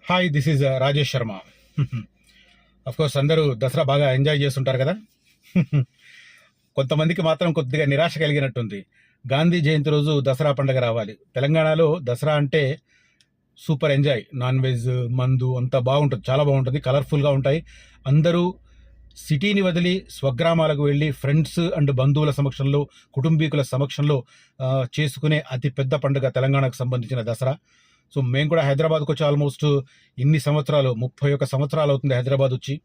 Hi, this is Rajesh Sharma. Course అందరూ దసరా బాగా enjoy చేస్తుంటారు కదా. కొంతమందికి మాత్రం కొద్దిగా నిరాశ కలిగినట్టుంది. గాంధీ జయంతి రోజు దసరా పండుగ రావాలి. తెలంగాణలో దసరా అంటే సూపర్ ఎంజాయ్, నాన్ వెజ్, మందు అంతా బాగుంటుంది, చాలా బాగుంటుంది, కలర్ఫుల్గా ఉంటాయి. అందరూ సిటీని వదిలి స్వగ్రామాలకు వెళ్ళి ఫ్రెండ్స్ అండ్ బంధువుల సమక్షంలో, కుటుంబీకుల సమక్షంలో చేసుకునే అతి పెద్ద పండుగ తెలంగాణకు సంబంధించిన దసరా. సో మేము కూడా హైదరాబాద్కి వచ్చి ఆల్మోస్ట్ ఇన్ని సంవత్సరాలు, 31 సంవత్సరాలు అవుతుంది హైదరాబాద్ వచ్చి.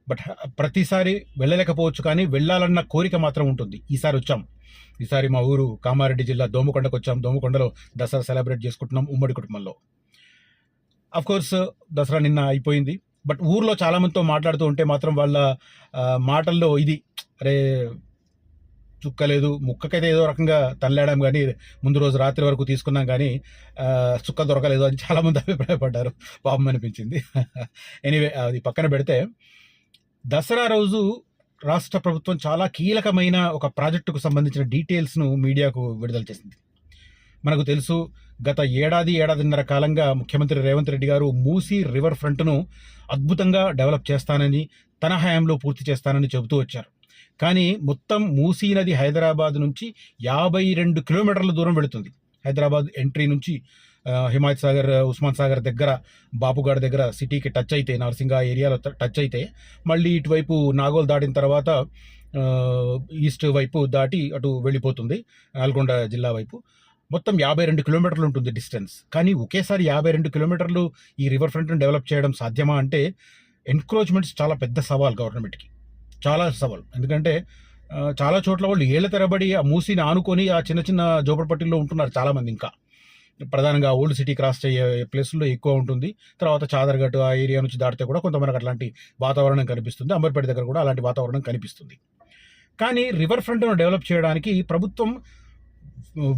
బట్ ప్రతిసారి వెళ్ళలేకపోవచ్చు, కానీ వెళ్ళాలన్న కోరిక మాత్రం ఉంటుంది. ఈసారి వచ్చాం. ఈసారి మా ఊరు కామారెడ్డి జిల్లా దోమకొండకు వచ్చాం. దోమకొండలో దసరా సెలబ్రేట్ చేసుకుంటున్నాం ఉమ్మడి కుటుంబంలో. కోర్స్ దసరా నిన్న అయిపోయింది. బట్ ఊర్లో చాలామందితో మాట్లాడుతూ ఉంటే మాత్రం వాళ్ళ మాటల్లో ఇది, అరే చుక్కలేదు, ముక్కకైతే ఏదో రకంగా తనలేడం, కానీ ముందు రోజు రాత్రి వరకు తీసుకున్నాం కానీ చుక్క దొరకలేదు అని చాలామంది అభిప్రాయపడ్డారు. పాపం అనిపించింది. ఎనీవే, అది పక్కన పెడితే, దసరా రోజు రాష్ట్ర ప్రభుత్వం చాలా కీలకమైన ఒక ప్రాజెక్టుకు సంబంధించిన డీటెయిల్స్ను మీడియాకు విడుదల చేసింది. మనకు తెలుసు, గత ఏడాదిన్నర కాలంగా ముఖ్యమంత్రి రేవంత్ రెడ్డి గారు మూసీ రివర్ ఫ్రంట్ను అద్భుతంగా డెవలప్ చేస్తానని, తన హయాంలో పూర్తి చేస్తానని చెబుతూ వచ్చారు. కానీ మొత్తం మూసీ నది హైదరాబాద్ నుంచి 52 కిలోమీటర్ల దూరం వెళుతుంది. హైదరాబాద్ ఎంట్రీ నుంచి హిమాయత్ సాగర్, ఉస్మాన్ సాగర్ దగ్గర, బాపుగాడ్ దగ్గర సిటీకి టచ్ అయితే, నర్సింగా ఏరియాలో టచ్ అయితే, మళ్ళీ ఇటువైపు నాగోల్ దాటిన తర్వాత ఈస్ట్ వైపు దాటి అటు వెళ్ళిపోతుంది, నల్గొండ జిల్లా వైపు. మొత్తం 52 కిలోమీటర్లు ఉంటుంది డిస్టెన్స్. కానీ ఒకేసారి 52 కిలోమీటర్లు ఈ రివర్ ఫ్రంట్ను డెవలప్ చేయడం సాధ్యమా అంటే, ఎన్క్రోచ్మెంట్స్ చాలా పెద్ద సవాల్ గవర్నమెంట్కి, చాలా సవాల్. ఎందుకంటే చాలా చోట్ల వాళ్ళు ఏళ్ల తరబడి ఆ మూసీని ఆనుకొని ఆ చిన్న చిన్న జోపడపట్టిల్లో ఉంటున్నారు చాలామంది. ఇంకా ప్రధానంగా ఓల్డ్ సిటీ క్రాస్ అయ్యే ప్లేసుల్లో ఎక్కువ ఉంటుంది. తర్వాత చాదర్ఘట్ ఆ ఏరియా నుంచి దాటితే కూడా కొంతమందికి అట్లాంటి వాతావరణం కనిపిస్తుంది. అంబర్పేట దగ్గర కూడా అలాంటి వాతావరణం కనిపిస్తుంది. కానీ రివర్ ఫ్రంట్ను డెవలప్ చేయడానికి ప్రభుత్వం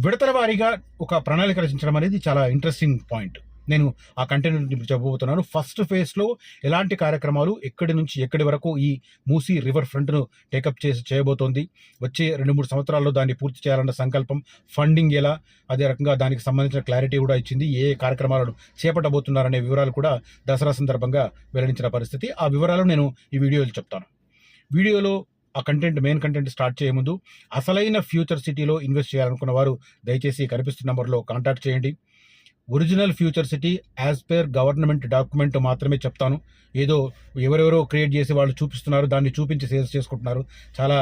విడతల వారీగా ఒక ప్రణాళిక రచించడం అనేది చాలా ఇంట్రెస్టింగ్ పాయింట్. నేను ఆ కంటెంట్ చెప్పబోతున్నాను. ఫస్ట్ ఫేజ్లో ఎలాంటి కార్యక్రమాలు ఎక్కడి నుంచి ఎక్కడి వరకు ఈ మూసీ రివర్ ఫ్రంట్ను టేకప్ చేయబోతోంది, వచ్చే 2-3 సంవత్సరాల్లో దాన్ని పూర్తి చేయాలన్న సంకల్పం, ఫండింగ్ ఎలా, అదే రకంగా దానికి సంబంధించిన క్లారిటీ కూడా ఇచ్చింది. ఏ కార్యక్రమాలను చేపట్టబోతున్నారనే వివరాలు కూడా దసరా సందర్భంగా వెల్లడించిన పరిస్థితి. ఆ వివరాలు నేను ఈ వీడియోలో చెప్తాను. వీడియోలో ఆ మెయిన్ కంటెంట్ స్టార్ట్ చేయే ముందు, అసలైన ఫ్యూచర్ సిటీలో ఇన్వెస్ట్ చేయాలనుకున్న వారు దయచేసి కనిపిస్తున్న నెంబర్లో కాంటాక్ట్ చేయండి. Original future city as per government document మాత్రమే చెప్తాను. ఏదో ఎవరెవరో క్రియేట్ చేసి వాళ్ళు చూపిస్తున్నారు, దాన్ని చూపించి సేల్స్ చేసుకుంటున్నారు. చాలా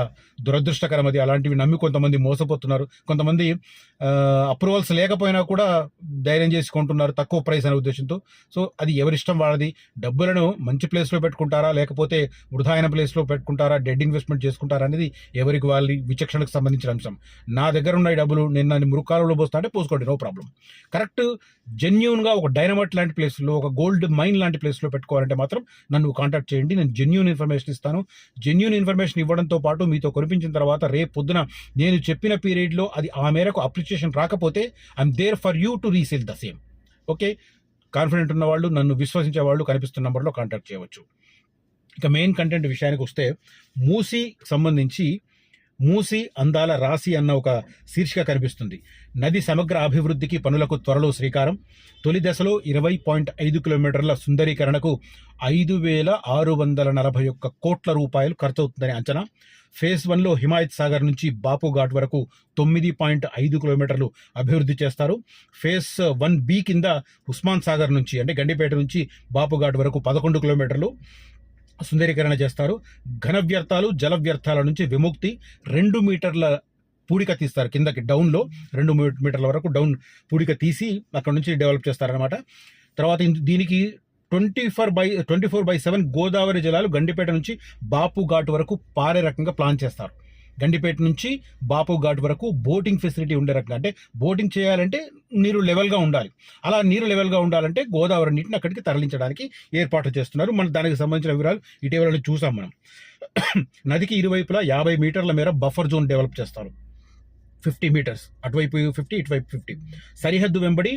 దురదృష్టకరం అది. అలాంటివి నమ్మి కొంతమంది మోసపోతున్నారు. కొంతమంది అప్రూవల్స్ లేకపోయినా కూడా ధైర్యం చేసి కొంటున్నారు తక్కువ ప్రైస్ అనే ఉద్దేశంతో. సో అది ఎవరిష్టం వాళ్ళది. డబ్బులను మంచి ప్లేస్లో పెట్టుకుంటారా, లేకపోతే వృధా అయిన ప్లేస్లో పెట్టుకుంటారా, డెడ్ ఇన్వెస్ట్మెంట్ చేసుకుంటారా అనేది ఎవరికి వాళ్ళ విచక్షణకు సంబంధించిన అంశం. నా దగ్గర ఉన్న డబ్బులు నేను దాన్ని మురుకాలలో పోస్తా అంటే పోసుకోండి, నో ప్రాబ్లం. కరెక్ట్ జెన్యూన్గా ఒక డైనమైట్ లాంటి ప్లేస్లో, ఒక గోల్డ్ మైన్ లాంటి ప్లేస్లో పెట్టుకోవాలంటే మాత్రం నన్ను కాంటాక్ట్ చేయండి. నేను జెన్యూన్ ఇన్ఫర్మేషన్ ఇస్తాను. జెన్యూన్ ఇన్ఫర్మేషన్ ఇవ్వడంతో పాటు మీతో కొనిపించిన తర్వాత రేపు పొద్దున నేను చెప్పిన పీరియడ్లో అది ఆ మేరకు అప్రిషియేషన్ రాకపోతే I'm there for you to resale the same. Okay, confident ఉన్న వాళ్ళు, నన్ను విశ్వసించే వాళ్ళు కనిపిస్తున్న నెంబర్లో కాంటాక్ట్ చేయవచ్చు. ఇక మెయిన్ కంటెంట్ విషయానికి వస్తే, మూసీ సంబంధించి మూసీ అందాల రాశి అన్న ఒక శీర్షిక కనిపిస్తుంది. నది సమగ్ర అభివృద్ధికి పనులకు త్వరలో శ్రీకారం. తొలి దశలో 20.5 కిలోమీటర్ల సుందరీకరణకు 5,641 కోట్ల రూపాయలు ఖర్చవుతుందని అంచనా. ఫేజ్ 1లో హిమాయత్ సాగర్ నుంచి బాపుఘాట్ వరకు 9.5 కిలోమీటర్లు అభివృద్ధి చేస్తారు. ఫేజ్ 1B కింద ఉస్మాన్ సాగర్ నుంచి, అంటే గండిపేట నుంచి బాపుఘాట్ వరకు 11 కిలోమీటర్లు సుందరీకరణ చేస్తారు. ఘన వ్యర్థాలు, జల వ్యర్థాల నుంచి విముక్తి. 2 మీటర్ల పూడిక తీస్తారు కిందకి, డౌన్లో 2 మీటర్ల వరకు డౌన్ పూడిక తీసి అక్కడ నుంచి డెవలప్ చేస్తారనమాట. తర్వాత దీనికి 24/7 గోదావరి జలాలు గండిపేట నుంచి బాపుఘాట్ వరకు పారే రకంగా ప్లాన్ చేస్తారు. గండిపేట నుంచి బాపుఘాట్ వరకు బోటింగ్ ఫెసిలిటీ ఉండే రకంగా, అంటే బోటింగ్ చేయాలంటే నీరు లెవెల్గా ఉండాలి. అలా నీరు లెవెల్గా ఉండాలంటే గోదావరి నీటిని అక్కడికి తరలించడానికి ఏర్పాట్లు చేస్తున్నారు. మన దానికి సంబంధించిన వివరాలు ఇటీవల చూసాం మనం. నదికి ఇరువైపులా 50 మీటర్ల మేర బఫర్ జోన్ డెవలప్ చేస్తారు. 50 మీటర్స్, అటువైపు 50, ఇటువైపు 50. సరిహద్దు వెంబడి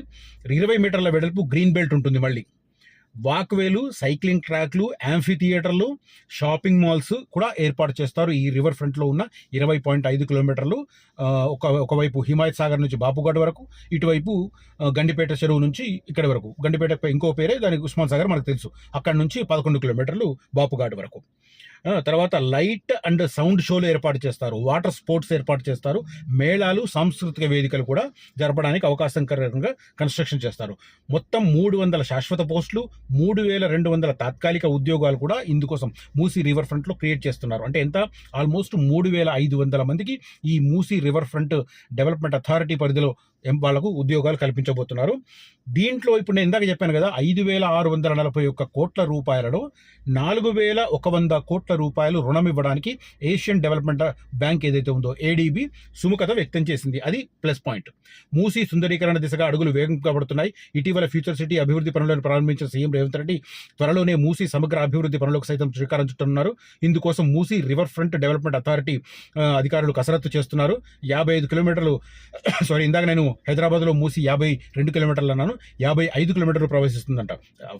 20 మీటర్ల వెడల్పు గ్రీన్ బెల్ట్ ఉంటుంది. మళ్ళీ వాక్వేలు, సైక్లింగ్ ట్రాక్లు, యాంఫీ థియేటర్లు, షాపింగ్ మాల్స్ కూడా ఏర్పాటు చేస్తారు ఈ రివర్ ఫ్రంట్లో ఉన్న 20.5 కిలోమీటర్లు. ఒకవైపు హిమాయత్ సాగర్ నుంచి బాపుఘాట్ వరకు, ఇటువైపు గండిపేట చెరువు నుంచి ఇక్కడి వరకు. గండిపేట ఇంకో పేరే దానికి ఉస్మాన్ సాగర్ మనకు తెలుసు. అక్కడ నుంచి 11 కిలోమీటర్లు బాపుఘాట్ వరకు. తర్వాత లైట్ అండ్ సౌండ్ షోలు ఏర్పాటు చేస్తారు, వాటర్ స్పోర్ట్స్ ఏర్పాటు చేస్తారు, మేళాలు, సాంస్కృతిక వేదికలు కూడా జరపడానికి అవకాశకరంగా కన్స్ట్రక్షన్ చేస్తారు. మొత్తం 300 శాశ్వత పోస్టులు, 3200 తాత్కాలిక ఉద్యోగాలు కూడా ఇందుకోసం మూసీ రివర్ ఫ్రంట్లో క్రియేట్ చేస్తున్నారు. అంటే ఎంత? ఆల్మోస్ట్ 3500 మందికి ఈ Musi river front development authority పరిధిలో వాళ్లకు ఉద్యోగాలు కల్పించబోతున్నారు. దీంట్లో ఇప్పుడు నేను ఇందాక చెప్పాను కదా, 5641 కోట్ల రూపాయలలో 4100 కోట్ల రూపాయలు రుణం ఇవ్వడానికి ఏషియన్ డెవలప్మెంట్ బ్యాంక్ ఏదైతే ఉందో ఏడీబీ సుముఖత వ్యక్తం చేసింది. అది ప్లస్ పాయింట్. మూసీ సుందరీకరణ దిశగా అడుగులు వేగంగా పడుతున్నాయి. ఇటీవల ఫ్యూచర్ సిటీ అభివృద్ధి పనులను ప్రారంభించిన సీఎం రేవంత్ రెడ్డి త్వరలోనే మూసీ సమగ్ర అభివృద్ధి పనులకు సైతం శ్రీకారం చుట్టనున్నారు. ఇందుకోసం Musi river front development authority అధికారులు కసరత్తు చేస్తున్నారు. 55 కిలోమీటర్లు ఇందాక నేను హైదరాబాద్లో మూసీ 52 కిలోమీటర్లు అన్నాను, 55 కిలోమీటర్లు ప్రవేశిస్తుందంట.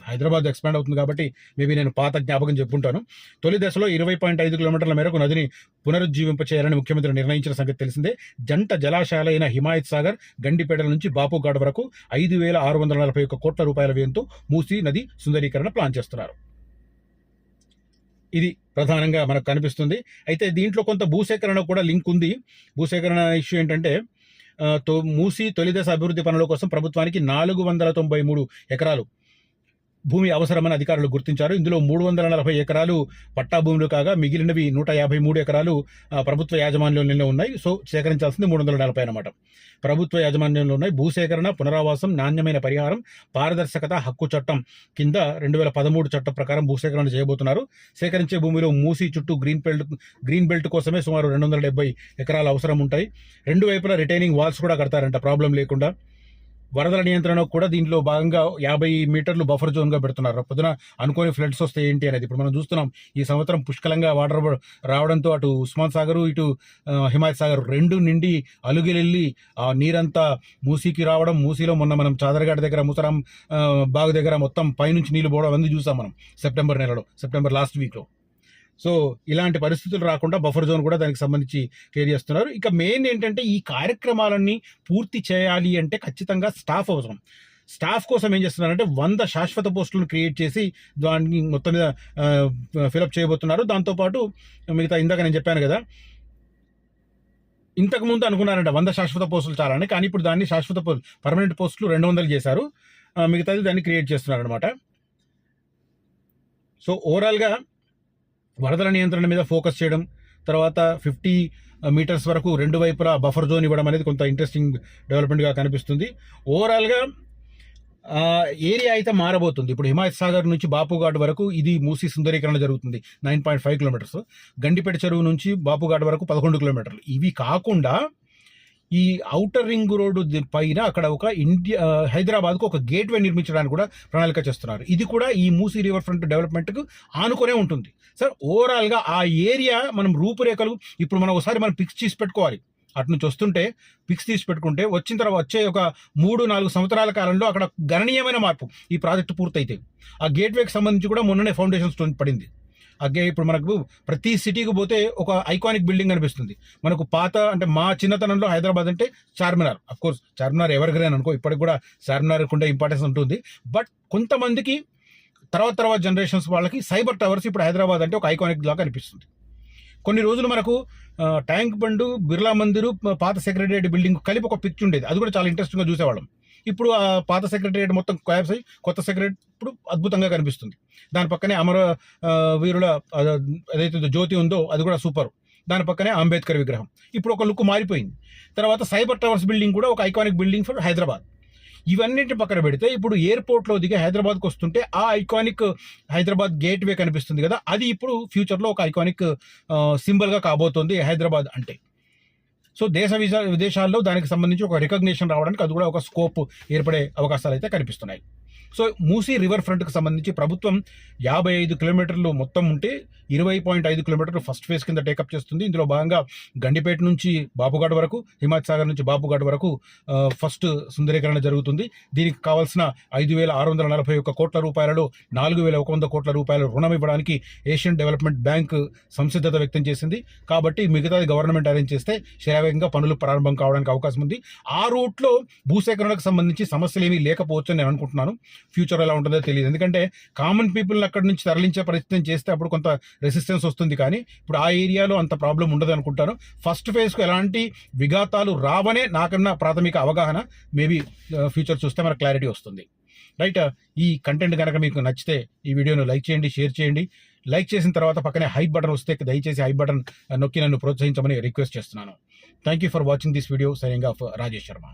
హైదరాబాద్ ఎక్స్పాండ్ అవుతుంది కాబట్టి మేబీ నేను పాత జ్ఞాపకం చెప్పుకుంటాను. తొలి దశలో 20.5 కిలోమీటర్ల మేరకు నదిని పునరుజ్జీవింప చేయాలని ముఖ్యమంత్రి నిర్ణయించిన సంగతి తెలిసిందే. జంట జలాశయాలైన హిమాయత్ సాగర్, గండిపేట నుంచి బాపుఘాట్ వరకు 5641 కోట్ల రూపాయల వ్యయంతో మూసీ నది సుందరీకరణ ప్లాన్ చేస్తున్నారు. ఇది ప్రధానంగా మనకు కనిపిస్తుంది. అయితే దీంట్లో కొంత భూసేకరణ కూడా లింక్ ఉంది. భూసేకరణ ఇష్యూ ఏంటంటే, మూసీ తొలిదశ అభివృద్ధి పనుల కోసం ప్రభుత్వానికి 493 ఎకరాలు భూమి అవసరమని అధికారులు గుర్తించారు. ఇందులో 340 ఎకరాలు పట్టా భూములు కాగా మిగిలినవి 153 ఎకరాలు ప్రభుత్వ యాజమాన్యంలో ఉన్నాయి. సో సేకరించాల్సింది 340 అన్నమాట. ప్రభుత్వ యాజమాన్యంలో ఉన్నాయి. భూసేకరణ, పునరావాసం, నాణ్యమైన పరిహారం, పారదర్శకత హక్కు చట్టం కింద 2013 చట్టం ప్రకారం భూసేకరణ చేయబోతున్నారు. సేకరించే భూమిలో మూసీ చుట్టూ గ్రీన్ బెల్ట్ కోసమే సుమారు 270 ఎకరాలు అవసరం ఉంటాయి. రెండు వైపులా రిటైనింగ్ వాల్స్ కూడా కడతారంట ప్రాబ్లం లేకుండా. వరదల నియంత్రణకు కూడా దీంట్లో భాగంగా 50 మీటర్లు బఫర్ జోన్గా పెడుతున్నారు. పొద్దున అనుకోని ఫ్లడ్స్ వస్తే ఏంటి అనేది ఇప్పుడు మనం చూస్తున్నాం. ఈ సంవత్సరం పుష్కలంగా వాటర్ రావడంతో అటు ఉస్మాన్ సాగర్, ఇటు హిమాయత్ సాగర్ రెండు నిండి అలుగిలెళ్ళి ఆ నీరంతా మూసీకి రావడం, మూసీలో మొన్న మనం చాదరఘాట్ దగ్గర ముసరాం బాగు దగ్గర మొత్తం పైనుంచి నీళ్లు పోవడం అనేది చూసాం మనం సెప్టెంబర్ లాస్ట్ వీక్లో. సో ఇలాంటి పరిస్థితులు రాకుండా బఫర్ జోన్ కూడా దానికి సంబంధించి క్లియర్ చేస్తున్నారు. ఇక మెయిన్ ఏంటంటే, ఈ కార్యక్రమాలన్నీ పూర్తి చేయాలి అంటే ఖచ్చితంగా స్టాఫ్ అవసరం. స్టాఫ్ కోసం ఏం చేస్తున్నారంటే 100 శాశ్వత పోస్టులను క్రియేట్ చేసి దాన్ని మొత్తం మీద ఫిలప్ చేయబోతున్నారు. దాంతోపాటు మిగతా ఇందాక నేను చెప్పాను కదా, ఇంతకుముందు అనుకున్నారంట 100 శాశ్వత పోస్టులు చాలని, కానీ ఇప్పుడు దాన్ని పర్మనెంట్ పోస్టులు 200 చేశారు. మిగతాది దాన్ని క్రియేట్ చేస్తున్నారు అనమాట. సో ఓవరాల్గా వరదల నియంత్రణ మీద ఫోకస్ చేయడం, తర్వాత 50 మీటర్స్ వరకు రెండు వైపులా బఫర్ జోన్ ఇవ్వడం అనేది కొంత ఇంట్రెస్టింగ్ డెవలప్మెంట్గా కనిపిస్తుంది. ఓవరాల్గా ఏరియా అయితే మారబోతుంది. ఇప్పుడు హిమాయత్ సాగర్ నుంచి బాపుఘాట్ వరకు ఇది మూసీ సుందరీకరణ జరుగుతుంది, 9.5 కిలోమీటర్స్. గండిపేట చెరువు నుంచి బాపుఘాట్ వరకు 11 కిలోమీటర్లు. ఇవి కాకుండా ఈ ఔటర్ రింగ్ రోడ్డు పైన అక్కడ ఒక హైదరాబాద్కు ఒక గేట్వే నిర్మించడానికి కూడా ప్రణాళిక చేస్తున్నారు. ఇది కూడా ఈ మూసీ రివర్ ఫ్రంట్ డెవలప్మెంట్కు ఆనుకునే ఉంటుంది. సార్ ఓవరాల్గా ఆ ఏరియా మనం రూపురేఖలు ఇప్పుడు మనం ఒకసారి పిక్స్ తీసి పెట్టుకోవాలి. అటు నుంచి వస్తుంటే పిక్స్ తీసి పెట్టుకుంటే వచ్చిన తర్వాత వచ్చే ఒక 3-4 సంవత్సరాల కాలంలో అక్కడ గణనీయమైన మార్పు ఈ ప్రాజెక్టు పూర్తయితే. ఆ గేట్వేకి సంబంధించి కూడా మొన్ననే ఫౌండేషన్ స్టోన్ పడింది. ఇప్పుడు మనకు ప్రతి సిటీకి పోతే ఒక ఐకానిక్ బిల్డింగ్ అనిపిస్తుంది. మనకు పాత అంటే మా చిన్నతనంలో హైదరాబాద్ అంటే Charminar, of course Charminar ever green అనుకో, ఇప్పటికి కూడా చార్మినార్ ఉండే ఇంపార్టెన్స్ ఉంటుంది. బట్ కొంతమందికి తర్వాత జనరేషన్స్ వాళ్ళకి సైబర్ టవర్స్ ఇప్పుడు హైదరాబాద్ అంటే ఒక ఐకానిక్ లాగా అనిపిస్తుంది. కొన్ని రోజులు మనకు ట్యాంక్ బండు, బిర్లా మందిరు, పాత సెక్రటరియట్ బిల్డింగ్ కలిపి ఒక పిక్చర్ ఉండేది. అది కూడా చాలా ఇంట్రెస్టింగ్గా చూసేవాళ్ళం. ఇప్పుడు ఆ పాత సెక్రటరియట్ మొత్తం కొలాప్స్ అయ్యి కొత్త సెక్రటరీ ఇప్పుడు అద్భుతంగా కనిపిస్తుంది. దాని పక్కనే అమర వీరుల ఏదైతే జ్యోతి ఉందో అది కూడా సూపర్. దాని పక్కనే అంబేద్కర్ విగ్రహం. ఇప్పుడు ఒక లుక్ మారిపోయింది. తర్వాత సైబర్ టవర్స్ బిల్డింగ్ కూడా ఒక ఐకానిక్ బిల్డింగ్ ఫర్ హైదరాబాద్. ఇవన్నింటి పక్కన పెడితే ఇప్పుడు ఎయిర్పోర్ట్లో దిగి హైదరాబాద్కి వస్తుంటే ఆ ఐకానిక్ హైదరాబాద్ గేట్వే కనిపిస్తుంది కదా, అది ఇప్పుడు ఫ్యూచర్లో ఒక ఐకానిక్ సింబల్గా కాబోతోంది హైదరాబాద్ అంటే. సో విదేశాల్లో దానికి సంబంధించి ఒక రికగ్నిషన్ రావడానికి అది కూడా ఒక స్కోప్ ఏర్పడే అవకాశాలు అయితే కనిపిస్తున్నాయి. సో మూసీ రివర్ ఫ్రంట్కి సంబంధించి ప్రభుత్వం 55 కిలోమీటర్లు మొత్తం ఉంటే 20.5 కిలోమీటర్లు ఫస్ట్ ఫేజ్ కింద టేకప్ చేస్తుంది. ఇందులో భాగంగా గండిపేట నుంచి బాపుఘాట్ వరకు, హిమాయత్ సాగర్ నుంచి బాపుఘాట్ వరకు ఫస్ట్ సుందరీకరణ జరుగుతుంది. దీనికి కావాల్సిన 5,641 కోట్ల రూపాయలలో 4,100 కోట్ల రూపాయలు రుణం ఇవ్వడానికి ఏషియన్ డెవలప్మెంట్ బ్యాంక్ సంసిద్ధత వ్యక్తం చేసింది. కాబట్టి మిగతాది గవర్నమెంట్ అరేంజ్ చేస్తే శరవేగంగా పనులు ప్రారంభం కావడానికి అవకాశం ఉంది. ఆ రూట్లో భూసేకరణకు సంబంధించి సమస్యలు ఏమీ లేకపోవచ్చు అని నేను అనుకుంటున్నాను. ఫ్యూచర్ ఎలా ఉంటుందో తెలియదు. ఎందుకంటే కామన్ పీపుల్ని అక్కడి నుంచి తరలించే ప్రయత్నం చేస్తే అప్పుడు కొంత రెసిస్టెన్స్ వస్తుంది. కానీ ఇప్పుడు ఆ ఏరియాలో అంత ప్రాబ్లం ఉండదు అనుకుంటాను. ఫస్ట్ ఫేజ్కు ఎలాంటి విఘాతాలు రావనే నాకన్నా ప్రాథమిక అవగాహన. మేబీ ఫ్యూచర్ చూస్తే మనకు క్లారిటీ వస్తుంది. రైట్, ఈ కంటెంట్ కనుక మీకు నచ్చితే ఈ వీడియోను లైక్ చేయండి, షేర్ చేయండి. లైక్ చేసిన తర్వాత పక్కనే హైప్ బటన్ వస్తే దయచేసి హైప్ బటన్ నొక్కి నన్ను ప్రోత్సహించమని రిక్వెస్ట్ చేస్తున్నాను. Thank you for watching this video. Signing off Rajesh Sharma.